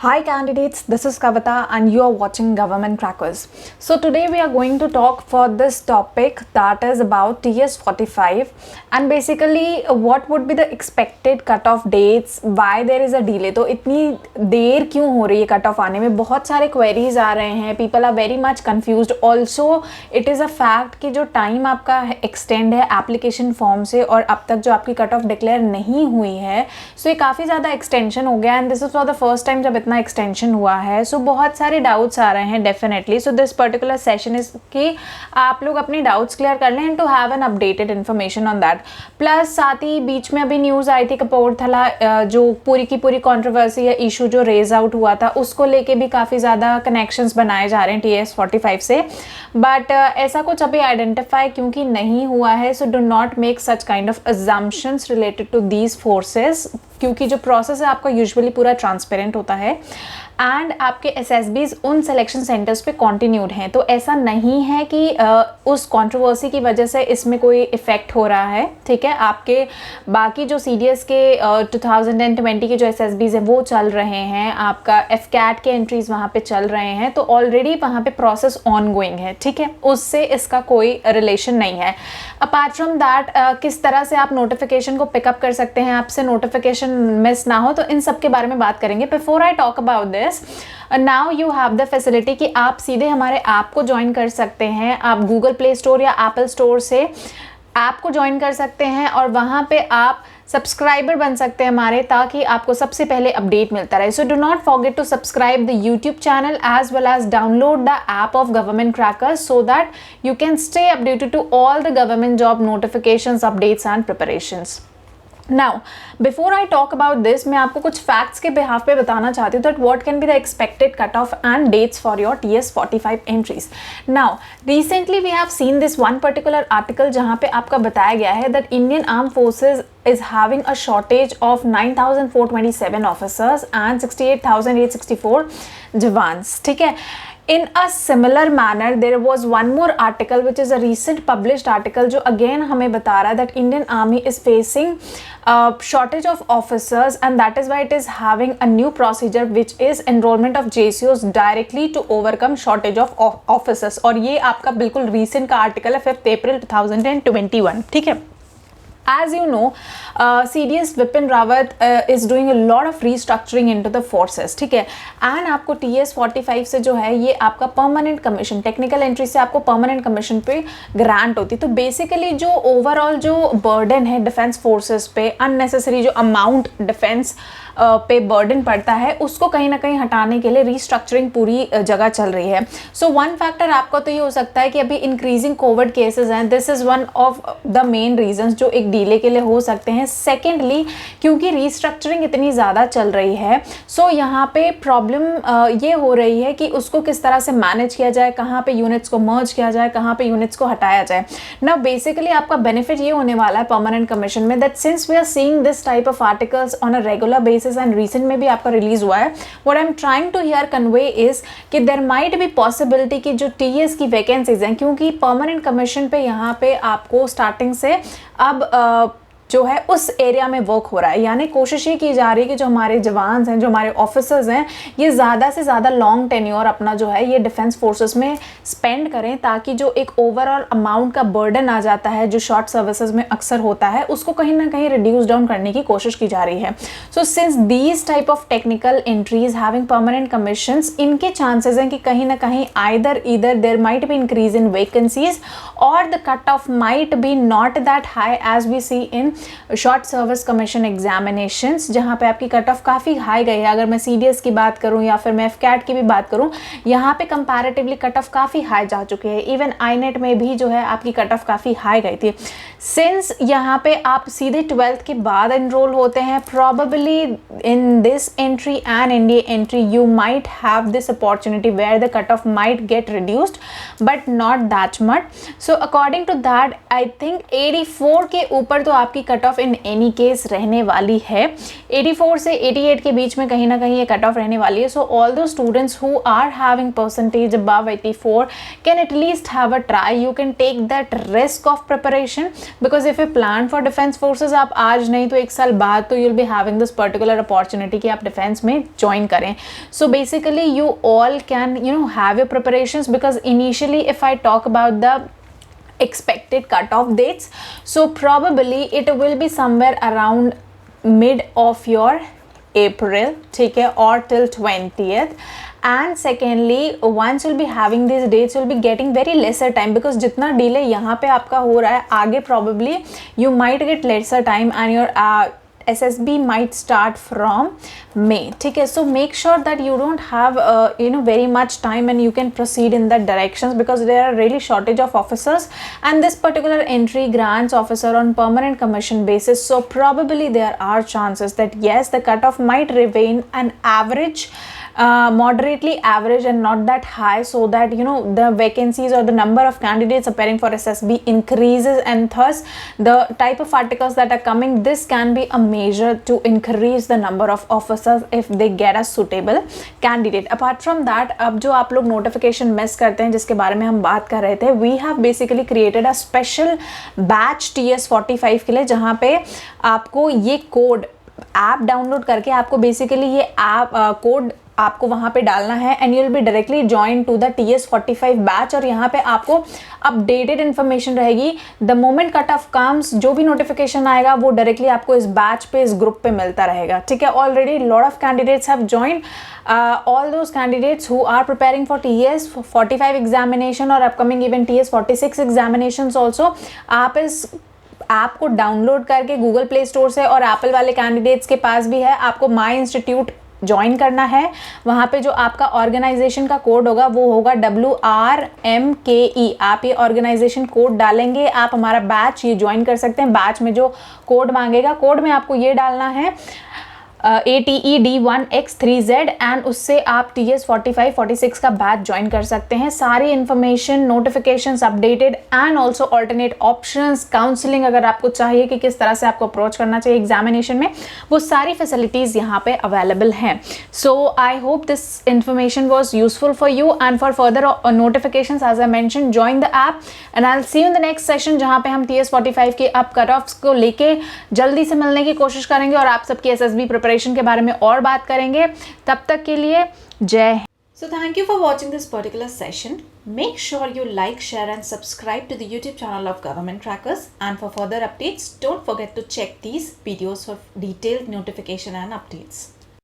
Hi candidates, this is Kavita and you are watching Government Crackers. So today we are going to talk for this topic that is about TS45 and basically what would be the expected cutoff dates, why there is a delay. तो इतनी देर क्यों हो रही है cut off आने में, बहुत सारे क्वेरीज आ रहे हैं, people are very much confused. Also it is a fact कि जो टाइम आपका एक्सटेंड है एप्लीकेशन फॉर्म से और अब तक जो आपकी कट ऑफ डिक्लेयर नहीं हुई है, सो ये काफ़ी ज़्यादा एक्सटेंशन हो गया and this is for the first time जब इतना एक्सटेंशन हुआ है. सो बहुत सारे डाउट्स आ रहे हैं definitely. So this particular session is कि आप लोग अपने डाउट्स क्लियर कर लें and to have an updated information on that. Plus साथ ही बीच में अभी न्यूज़ आई थी कपूरथला जो पूरी की पूरी कंट्रोवर्सी या इशू जो रेज आउट हुआ था उसको लेके भी काफ़ी ज़्यादा कनेक्शंस बनाए जा रहे हैं TS45 से. बट ऐसा कुछ अभी आइडेंटिफाई क्योंकि नहीं हुआ है, so do not make such kind of assumptions related to these forces, क्योंकि जो प्रोसेस है आपका यूजुअली पूरा ट्रांसपेरेंट होता है एंड आपके SSBs उन सिलेक्शन सेंटर्स पे कॉन्टिन्यूड हैं. तो ऐसा नहीं है कि उस कंट्रोवर्सी की वजह से इसमें कोई इफेक्ट हो रहा है. ठीक है, आपके बाकी जो CDS के 2020 के जो SSBs हैं वो चल रहे हैं, आपका FCAT के एंट्रीज वहाँ पे चल रहे हैं, तो ऑलरेडी वहाँ पे प्रोसेस ऑन गोइंग है. ठीक है, उससे इसका कोई रिलेशन नहीं है. अपार्ट फ्रॉम दैट किस तरह से आप नोटिफिकेशन को पिकअप कर सकते हैं, आपसे नोटिफिकेशन मिस ना हो, तो इन सब के बारे में बात करेंगे. Before I talk about this, now you have the facility कि आप सीधे हमारे ऐप को ज्वाइन कर सकते हैं. आप गूगल प्ले स्टोर या एप्पल स्टोर से ऐप को ज्वाइन कर सकते हैं और वहाँ पे आप सब्सक्राइबर बन सकते हैं हमारे, ताकि आपको सबसे पहले अपडेट मिलता रहे. So do not forget to subscribe the YouTube channel as well as download the app of Government Crackers so that you can stay updated to all the government job notifications, updates and preparations. Now before I talk about this, मैं आपको कुछ facts के behalf पे बताना चाहती हूँ that what can be the expected cut off and dates for your TS45 entries. Now recently we have seen this one particular article जहाँ पे आपका बताया गया है that Indian arm forces is having a shortage of 9,427 officers and 68,864 jawans. ठीक है, in a similar manner there was one more article which is a recent published article जो again हमें बता रहा है that Indian Army is facing shortage of officers and that is why it is having a new procedure which is enrollment of JCOs directly to overcome shortage of officers. और ये आपका बिल्कुल recent का article है 5 अप्रैल 2021. ठीक है, as you know, CDS Vipin Rawat is doing a lot of restructuring into the forces. ठीक है, एंड आपको TS45 से जो है ये आपका परमानेंट कमीशन, टेक्निकल एंट्री से आपको परमानेंट कमीशन पे ग्रांट होती है. तो बेसिकली जो ओवरऑल जो बर्डन है डिफेंस फोर्सेस पे, अननेसेसरी जो अमाउंट डिफेंस पे बर्डन पड़ता है, उसको कहीं ना कहीं हटाने के लिए रीस्ट्रक्चरिंग पूरी जगह चल रही है. सो वन फैक्टर आपका तो ये हो सकता है कि अभी इंक्रीजिंग कोविड केसेस हैं, this is one of the main reasons जो एक डिले के लिए हो सकते हैं. सेकेंडली क्योंकि रीस्ट्रक्चरिंग इतनी ज़्यादा चल रही है, सो यहाँ पे प्रॉब्लम ये हो रही है कि उसको किस तरह से मैनेज किया जाए, कहाँ पे यूनिट्स को मर्ज किया जाए, कहाँ पे यूनिट्स को हटाया जाए. नाउ बेसिकली आपका बेनिफिट ये होने वाला है परमानेंट कमीशन में that since we are seeing this type of articles on a regular basis and recent में भी आपका रिलीज हुआ है. What I am trying to here convey is कि देयर माइट बी पॉसिबिलिटी कि जो TS की वैकेंसीज हैं, क्योंकि परमानेंट कमीशन पे यहाँ पे आपको स्टार्टिंग से अब जो है उस एरिया में वर्क हो रहा है, यानी कोशिश ये की जा रही है कि जो हमारे जवान्स हैं, जो हमारे ऑफिसर्स हैं, ये ज़्यादा से ज़्यादा लॉन्ग टेन्योर अपना जो है ये डिफेंस फोर्सेस में स्पेंड करें, ताकि जो एक ओवरऑल अमाउंट का बर्डन आ जाता है जो शॉर्ट सर्विसेज में अक्सर होता है, उसको कहीं ना कहीं रिड्यूस डाउन करने की कोशिश की जा रही है. So since these type of technical entries having permanent commissions, इनके चांसेस हैं कि कहीं ना कहीं either there might be increase in vacancies और the cut off might be not that high as we see in short service commission examinations, जहाँ पे आपकी कट ऑफ काफ़ी हाई गई है. अगर मैं CDS की बात करूँ या फिर मैं FCAT की भी बात करूँ, यहाँ पे कंपैरेटिवली कट ऑफ काफ़ी हाई जा चुकी है. इवन INET में भी जो है आपकी कट ऑफ काफ़ी हाई गई थी. सिंस यहाँ पे आप सीधे 12th के बाद एनरोल होते हैं, probably in this entry and India entry you might have this opportunity where the cut off might get reduced but not that much. So according to that I think 84 के ऊपर तो आपकी cut off in any case रहने वाली है। 84 से 88 के बीच में कहीं ना कहीं ये कट ऑफ रहने वाली है। So all those students who are having percentage above 84 can at least have a try, you can take that risk of preparation, because if you plan for defence forces, आप आज नहीं तो एक साल बाद तो you'll be having this particular opportunity कि आप डिफेंस में ज्वाइन करें। So basically you all can have your preparations, because initially if I talk about the expected cutoff dates, so probably it will be somewhere around mid of your April, ठीक है, or till 20th. And secondly, once you'll be having these dates, you'll be getting very lesser time, because जितना delay यहाँ पे आपका हो रहा है, आगे probably you might get lesser time and your SSB might start from May, ठीक है. So make sure that you don't have very much time and you can proceed in that directions, because there are really shortage of officers and this particular entry grants officer on permanent commission basis. So probably there are chances that yes, the cutoff might remain an average, moderately average and not that high, so that the vacancies or the number of candidates appearing for SSB increases, and thus the type of articles that are coming, this can be a measure to increase the number of officers if they get a suitable candidate. Apart from that, अब जो आप लोग notification miss करते हैं जिसके बारे में हम बात कर रहे थे, we have basically created a special batch TS45 के लिए, जहाँ पे आपको ये कोड ऐप डाउनलोड करके आपको बेसिकली ये ऐप कोड आपको वहाँ पे डालना है and you will be directly join to the TS45 batch, और यहाँ पे आपको अपडेटेड इन्फॉर्मेशन रहेगी। The moment cut off comes, जो भी नोटिफिकेशन आएगा वो डायरेक्टली आपको इस बैच पे, इस ग्रुप पे मिलता रहेगा, ठीक है. Already lot of candidates have join, all those candidates who are preparing for TS45 examination और upcoming even TS46 examinations also, आप इस ऐप को डाउनलोड करके गूगल प्ले स्टोर से, और एप्पल वाले कैंडिडेट्स के पास भी है, आपको माई इंस्टीट्यूट ज्वाइन करना है. वहाँ पे जो आपका ऑर्गेनाइजेशन का कोड होगा वो होगा WRMKE. आप ये ऑर्गेनाइजेशन कोड डालेंगे, आप हमारा बैच ये ज्वाइन कर सकते हैं. बैच में जो कोड मांगेगा, कोड में आपको ये डालना है ATED1X3Z, एंड उससे आप TS45-46 का बैच ज्वाइन कर सकते हैं. सारी information, notifications updated and also alternate options, counselling अगर आपको चाहिए कि किस तरह से आपको अप्रोच करना चाहिए एग्जामिनेशन में, वो सारी फैसिलिटीज़ यहाँ पे अवेलेबल हैं. So I hope this information was useful for you, and for further notifications as I mention, join the app and I will see you in the next session, जहाँ पे हम TS45 के अब cut offs को लेके जल्दी से मिलने की कोशिश करेंगे और आप सबकी SSB प्रिपरेशन के बारे में और बात करेंगे. तब तक के लिए जय Hind. So thank you for watching this particular session. Make sure you like, share and subscribe to the YouTube channel of Government Crackers, and for further updates don't forget to check these videos for detailed notification and updates.